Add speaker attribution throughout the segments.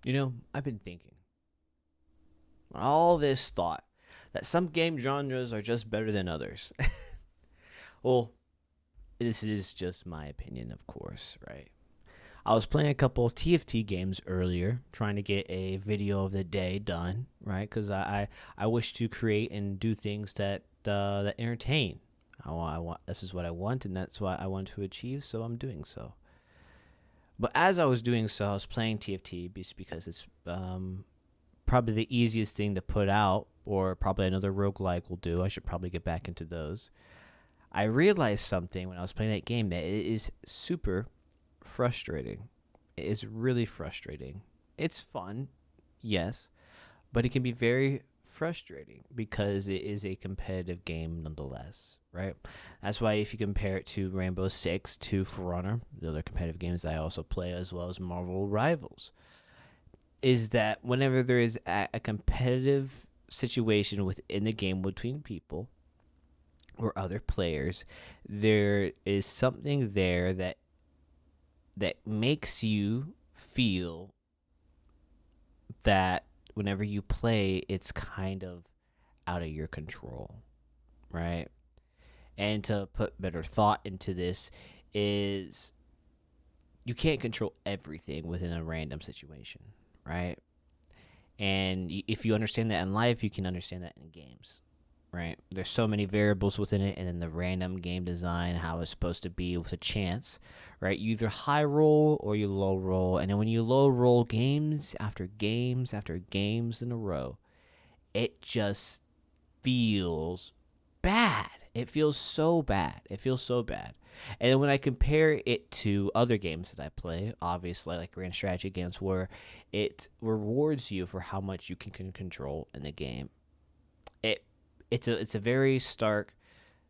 Speaker 1: I've been thinking all this thought that some game genres are just better than others. Well, this is just my opinion, of course, right? I was playing a couple of TFT games earlier, trying to get a video of the day done, right? Because I wish to create and do things that entertain. I want this is what I want, and that's what I want to achieve. So I'm doing so. But as I was doing so, I was playing TFT just because it's probably the easiest thing to put out, or probably another roguelike will do. I should probably get back into those. I realized something when I was playing that game that it is super frustrating. It is really frustrating. It's fun, yes, but it can be very frustrating because it is a competitive game nonetheless, right? That's why if you compare it to Rainbow Six, to For Honor, the other competitive games that I also play, as well as Marvel Rivals, is that whenever there is a competitive situation within the game between people or other players, there is something there that makes you feel that whenever you play, it's kind of out of your control, right? And to put better thought into this is you can't control everything within a random situation, right? And if you understand that in life, you can understand that in games, right? There's so many variables within it, and then the random game design, how it's supposed to be with a chance, right? You either high roll or you low roll, and then when you low roll games after games after games in a row, it just feels bad. It feels so bad. It feels so bad. And then when I compare it to other games that I play, obviously like grand strategy games where it rewards you for how much you can control in the game, it it's a very stark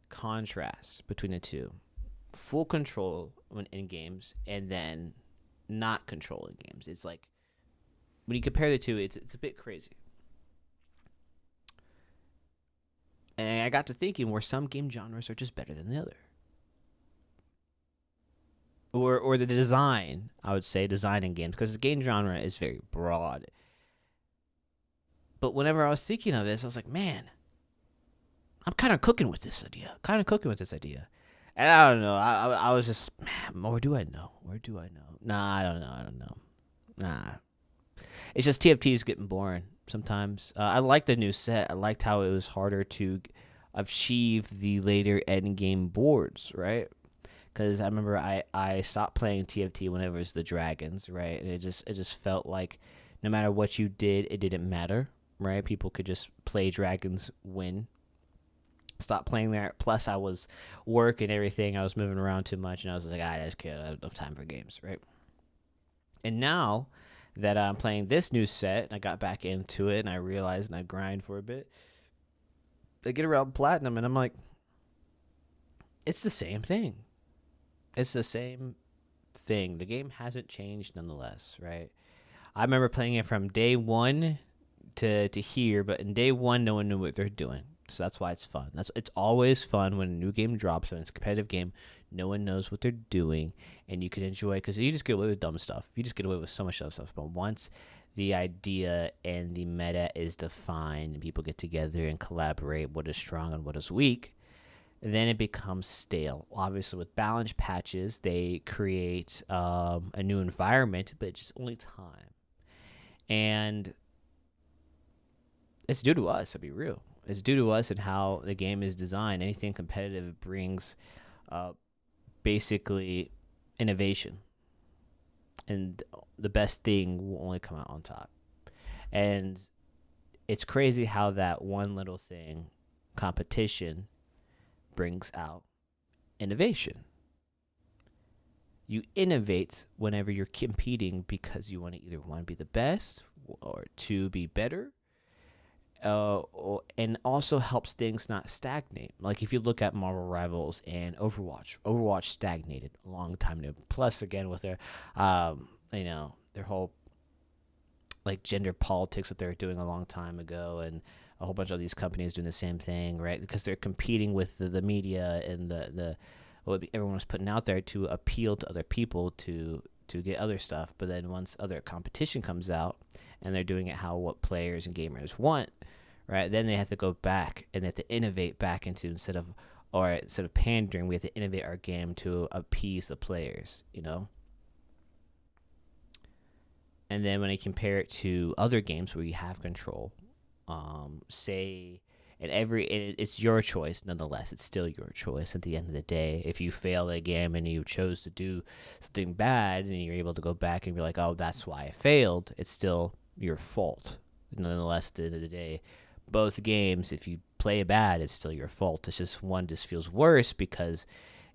Speaker 1: contrast between the two. Full control when in games and then not control in games. It's like when you compare the two, it's a bit crazy. And I got to thinking where some game genres are just better than the other. Or the design, I would say design in games, because the game genre is very broad. But whenever I was thinking of this, I was like, man, I'm kind of cooking with this idea. Kind of cooking with this idea. And I don't know. I was just, man, where do I know? Where do I know? Nah, I don't know. I don't know. Nah. It's just TFT is getting boring sometimes. I liked the new set. I liked how it was harder to achieve the later end game boards, right? Because I remember I stopped playing TFT whenever it was the dragons, right? And it just felt like no matter what you did, it didn't matter, right? People could just play dragons, win. Stop playing there. Plus, I was work and everything. I was moving around too much, and I was like, I just can't have enough time for games, right? And now that I'm playing this new set, and I got back into it, and I realized, and I grind for a bit, I get around platinum, and I'm like, it's the same thing. It's the same thing. The game hasn't changed nonetheless, right? I remember playing it from day one to here, but in day one, no one knew what they're doing. So that's why it's fun. It's always fun when a new game drops and it's a competitive game. No one knows what they're doing, and you can enjoy it because you just get away with dumb stuff. You just get away with so much dumb stuff. But once the idea and the meta is defined, and people get together and collaborate what is strong and what is weak, then it becomes stale. Obviously, with balance patches, they create a new environment, but it's just only time. And it's due to us, to be real. It's due to us and how the game is designed. Anything competitive brings uh, basically innovation, and the best thing will only come out on top. And it's crazy how that one little thing, competition, brings out innovation. You innovate whenever you're competing because you want to either want to be the best or to be better, and also helps things not stagnate. Like if you look at Marvel Rivals and Overwatch stagnated a long time ago. Plus, again, with their, their whole like gender politics that they're doing a long time ago, and a whole bunch of these companies doing the same thing, right? Because they're competing with the media and the what everyone was putting out there to appeal to other people to to get other stuff. But then once other competition comes out and they're doing it how what players and gamers want, right? Then they have to go back and they have to innovate back into instead of pandering, we have to innovate our game to appease the players, you know? And then when I compare it to other games where you have control, say, it's your choice nonetheless. It's still your choice at the end of the day. If you fail a game and you chose to do something bad and you're able to go back and be like, oh, that's why I failed, it's still your fault. Nonetheless, at the end of the day, both games, if you play bad, it's still your fault. It's just one just feels worse because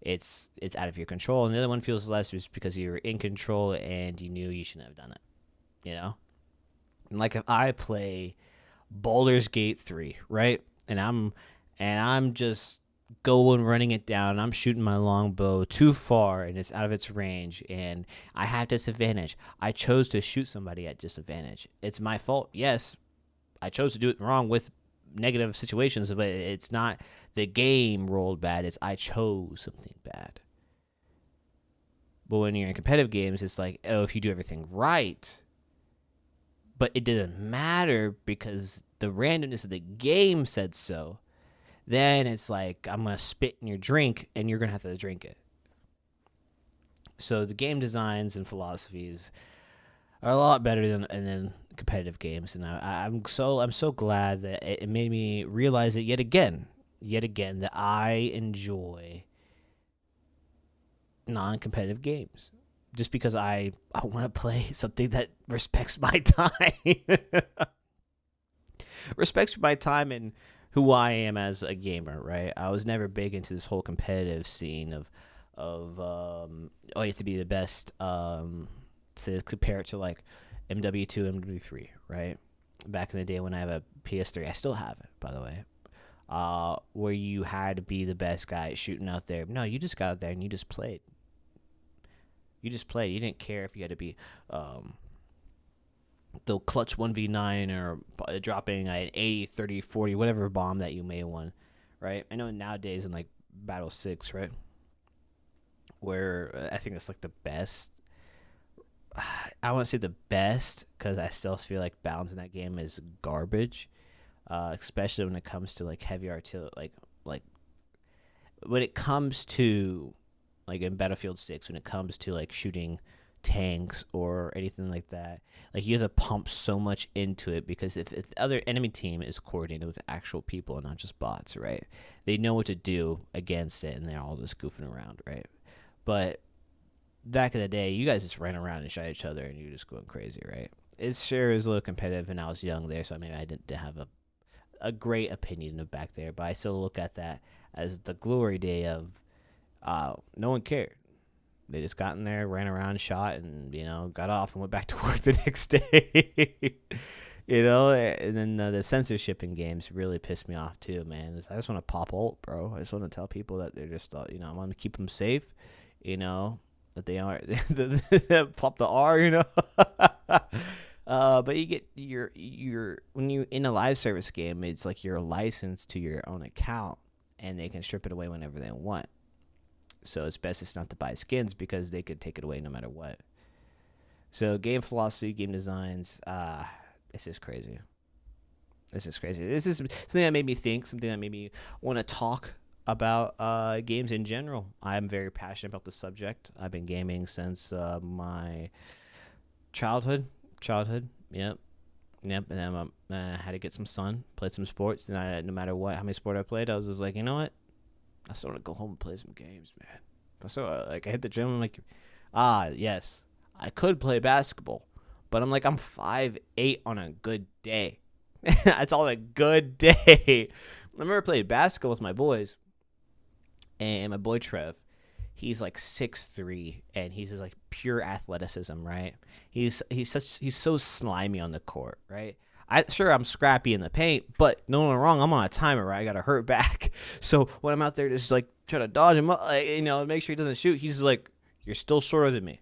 Speaker 1: it's out of your control, and the other one feels less just because you're in control and you knew you shouldn't have done it. You know? And like if I play Baldur's Gate 3, right? And I'm just going running it down. I'm shooting my longbow too far and it's out of its range and I have disadvantage. I chose to shoot somebody at disadvantage. It's my fault. Yes, I chose to do it wrong with negative situations, but it's not the game rolled bad. It's I chose something bad. But when you're in competitive games, it's like, oh, if you do everything right, but it doesn't matter because the randomness of the game said so, then it's like, I'm going to spit in your drink and you're going to have to drink it. So the game designs and philosophies are a lot better than competitive games, and I'm so glad that it made me realize it yet again that I enjoy non-competitive games just because I want to play something that respects my time. Respects my time and who I am as a gamer, right? I was never big into this whole competitive scene of you have to be the best to compare it to like MW2, MW3, right? Back in the day when I have a PS3, I still have it, by the way. Where you had to be the best guy shooting out there. No, you just got out there and you just played. You just played. You didn't care if you had to be the clutch 1v9 or dropping an 80, 30, 40, whatever bomb that you may have won, right? I know nowadays in like Battle 6, right? Where I think it's like the best. I want to say the best because I still feel like balance in that game is garbage, especially when it comes to like heavy artillery, like when it comes to like in Battlefield 6, when it comes to like shooting tanks or anything like that, like you have to pump so much into it because if the other enemy team is coordinated with actual people and not just bots, right? They know what to do against it and they're all just goofing around, right? But back in the day, you guys just ran around and shot each other and you were just going crazy, right? It sure is a little competitive and I was young there, so maybe I didn't have a great opinion of back there, but I still look at that as the glory day of no one cared. They just got in there, ran around, shot, and, you know, got off and went back to work the next day. You know, and then the censorship in games really pissed me off too, man. I just want to pop ult, bro. I just want to tell people that they're just, I want to keep them safe, you know, that they aren't pop the R, you know. But you get your when you in a live service game, it's like you're licensed to your own account, and they can strip it away whenever they want. So it's best it's not to buy skins because they could take it away no matter what. So game philosophy, game designs, it's just crazy. This is crazy. This is something that made me think, something that made me want to talk about games in general. I'm very passionate about the subject. I've been gaming since my childhood. Yep. And then I had to get some sun, played some sports, and no matter what, how many sport I played, I was just like, you know what? I still want to go home and play some games, man. So I hit the gym. I'm like, yes, I could play basketball, but I'm 5'8" on a good day. That's all a good day. I remember playing basketball with my boys, and my boy Trev, he's like 6'3", and he's just like pure athleticism, right? He's so slimy on the court, right? I'm scrappy in the paint, but no one wrong. I'm on a timer, right? I got to hurt back. So when I'm out there just like trying to dodge him, make sure he doesn't shoot, he's like, you're still shorter than me.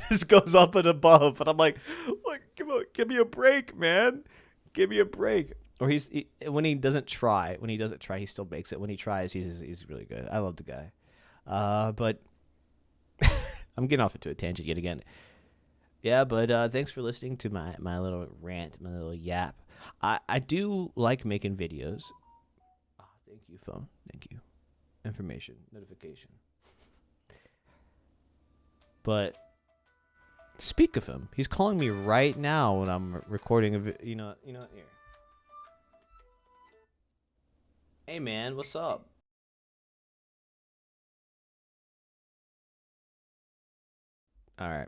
Speaker 1: This goes up and above, and I'm like, give me a break, man. Give me a break. Or when he doesn't try, he still makes it. When he tries, he's really good. I love the guy. But I'm getting off into a tangent yet again. Yeah, but thanks for listening to my little rant, my little yap. I do like making videos. Oh, thank you, phone. Thank you. Information, notification. But speak of him, he's calling me right now when I'm recording here. Hey man, what's up? All right.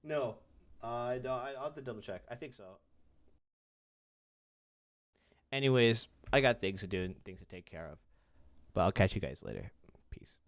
Speaker 1: No, I don't. I'll have to double check. I think so. Anyways, I got things to do and things to take care of. But I'll catch you guys later. Peace.